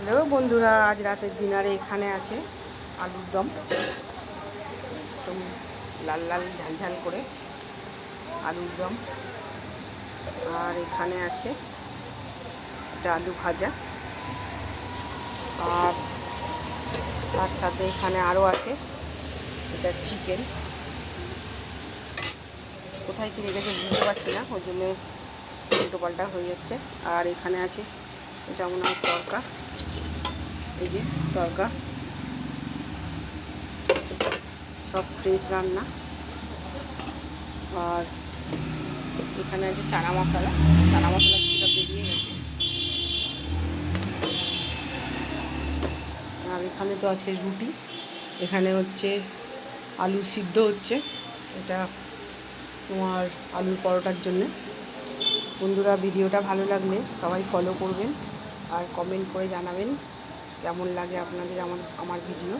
Hello বন্ধুরা, আজ রাতের ডিনারে এখানে আছে আলুর দম, একদম লাল লাল ঝালঝাল করে আলুর দম। আর এখানে আছে এটা আলু ভাজা, আর তার সাথে এখানে আরও আছে এটা চিকেন। কোথায় কিনে গেছে বুঝতে পারছি না, ওই জন্যে উল্টো পাল্টা হয়ে যাচ্ছে। আর এখানে আছে এটা মনে হয় তড়কা, এই যে তড়কা, সব ফ্রেশ রান্না। আর এখানে আছে চানা মশলা কিছুটা বেরিয়ে গেছে। আর এখানে তো আছে রুটি, এখানে হচ্ছে আলু সিদ্ধ হচ্ছে, এটা তোমার আলুর পরোটার জন্যে। বন্ধুরা, ভিডিওটা ভালো লাগলে সবাই ফলো করবেন আর কমেন্ট করে জানাবেন কেমন লাগে আপনাদের আমার ভিডিও।